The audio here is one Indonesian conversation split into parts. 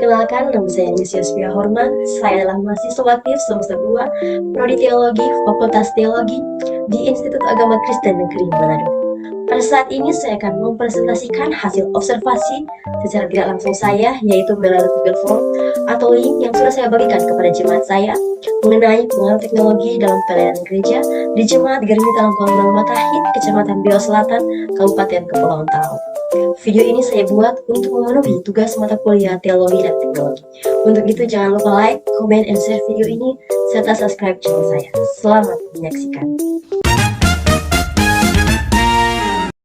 Perkenalkan, nama saya Nisya Spia Horman. Saya adalah mahasiswa aktif semester 2, Prodi Teologi, Fakultas Teologi di Institut Agama Kristen Negeri Manado. Pada saat ini saya akan mempresentasikan hasil observasi secara tidak langsung saya, yaitu melalui Google Form atau link yang sudah saya bagikan kepada jemaat saya mengenai pengaruh teknologi dalam pelayanan gereja di Jemaat Germit Alam Kaunang Matahit, Kecamatan Beo Selatan, Kabupaten Kepulauan Talaut. Video ini saya buat untuk memenuhi tugas mata kuliah teologi dan teknologi. Untuk itu jangan lupa like, comment, and share video ini serta subscribe channel saya. Selamat menyaksikan.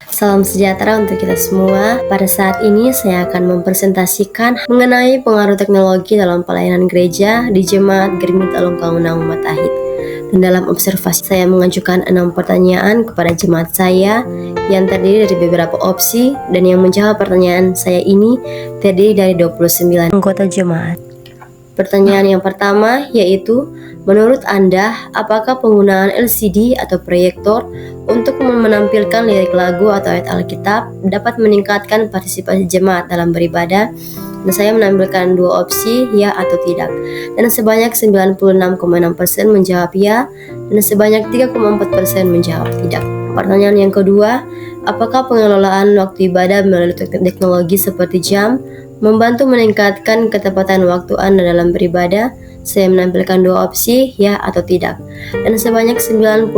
Salam sejahtera untuk kita semua. Pada saat ini saya akan mempresentasikan mengenai pengaruh teknologi dalam pelayanan gereja di Jemaat Germit Alam Kaunang Matahit. Dan dalam observasi saya mengajukan 6 pertanyaan kepada jemaat saya yang terdiri dari beberapa opsi, dan yang menjawab pertanyaan saya ini terdiri dari 29 anggota jemaat. Pertanyaan yang pertama yaitu, menurut Anda, apakah penggunaan LCD atau proyektor untuk menampilkan lirik lagu atau ayat Alkitab dapat meningkatkan partisipasi jemaat dalam beribadah? Dan saya menampilkan 2 opsi, ya atau tidak. Dan sebanyak 96,6% menjawab ya, dan sebanyak 3,4% menjawab tidak. Pertanyaan yang kedua, apakah pengelolaan waktu ibadah melalui teknologi seperti jam membantu meningkatkan ketepatan waktu Anda dalam beribadah? Saya menampilkan 2 opsi, ya atau tidak. Dan sebanyak 96,6%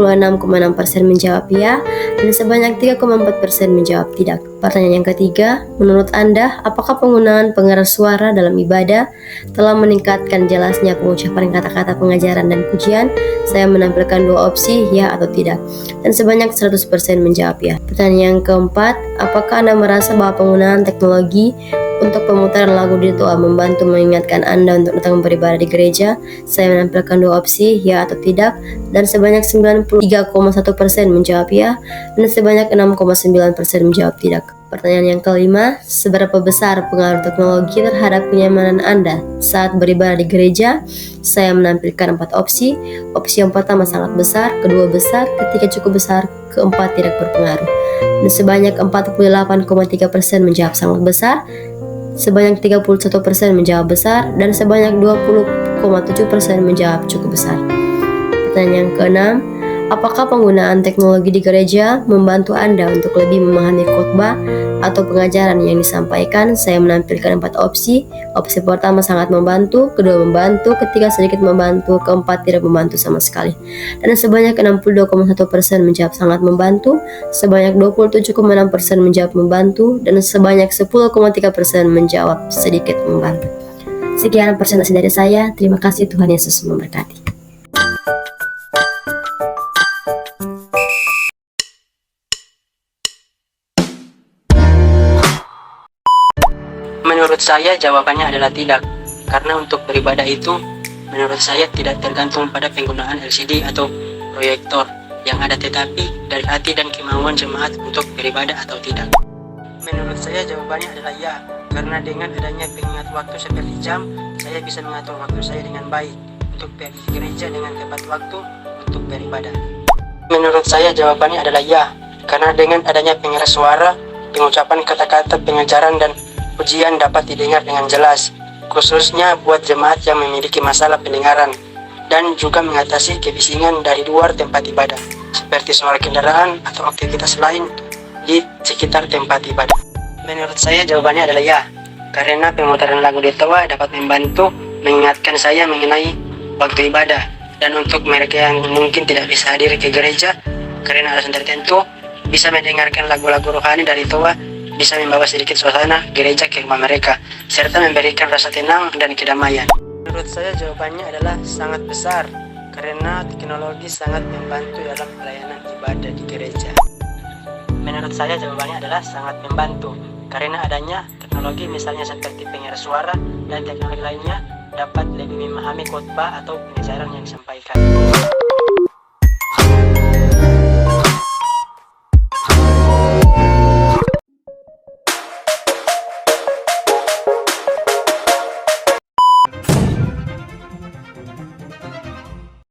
menjawab ya, dan sebanyak 3,4% menjawab tidak. Pertanyaan yang ketiga, menurut Anda, apakah penggunaan pengeras suara dalam ibadah telah meningkatkan jelasnya pengucapan kata-kata pengajaran dan pujian? Saya menampilkan 2 opsi, ya atau tidak. Dan sebanyak 100% menjawab ya. Pertanyaan yang keempat, apakah Anda merasa bahwa penggunaan teknologi untuk pemutaran lagu di doa membantu mengingatkan Anda untuk datang beribadah di gereja? Saya menampilkan 2 opsi, ya atau tidak, dan sebanyak 93,1% menjawab ya, dan sebanyak 6,9% menjawab tidak. Pertanyaan yang kelima, seberapa besar pengaruh teknologi terhadap kenyamanan Anda saat beribadah di gereja? Saya menampilkan 4 opsi. Opsi yang pertama sangat besar, kedua besar, ketiga cukup besar, keempat tidak berpengaruh. Dan sebanyak 48,3% menjawab sangat besar, sebanyak 31% menjawab besar, dan sebanyak 20,7% menjawab cukup besar. Pertanyaan yang keenam, apakah penggunaan teknologi di gereja membantu Anda untuk lebih memahami khotbah atau pengajaran yang disampaikan? Saya menampilkan 4 opsi. Opsi pertama sangat membantu, kedua membantu, ketiga sedikit membantu, keempat tidak membantu sama sekali. Dan sebanyak 62,1% menjawab sangat membantu, sebanyak 27,6% menjawab membantu, dan sebanyak 10,3% menjawab sedikit membantu. Sekian presentasi dari saya. Terima kasih, Tuhan Yesus memberkati. Menurut saya jawabannya adalah tidak, karena untuk beribadah itu menurut saya tidak tergantung pada penggunaan LCD atau proyektor yang ada, tetapi dari hati dan kemauan jemaat untuk beribadah atau tidak. Menurut saya jawabannya adalah ya, karena dengan adanya pengingat waktu seperti jam, saya bisa mengatur waktu saya dengan baik untuk pergi ke gereja dengan tepat waktu untuk beribadah. Menurut saya jawabannya adalah ya, karena dengan adanya pengeras suara, pengucapan kata-kata pengajaran dan pujian dapat didengar dengan jelas, khususnya buat jemaat yang memiliki masalah pendengaran, dan juga mengatasi kebisingan dari luar tempat ibadah, seperti suara kendaraan atau aktivitas lain di sekitar tempat ibadah. Menurut saya jawabannya adalah ya, karena pemutaran lagu di toa dapat membantu mengingatkan saya mengenai waktu ibadah, dan untuk mereka yang mungkin tidak bisa hadir ke gereja karena alasan tertentu, bisa mendengarkan lagu-lagu rohani dari toa, bisa membawa sedikit suasana gereja ke rumah mereka, serta memberikan rasa tenang dan kedamaian. Menurut saya jawabannya adalah sangat besar, karena teknologi sangat membantu dalam pelayanan ibadah di gereja. Menurut saya jawabannya adalah sangat membantu, karena adanya teknologi misalnya seperti pengeras suara dan teknologi lainnya dapat lebih memahami khotbah atau pengajaran yang disampaikan.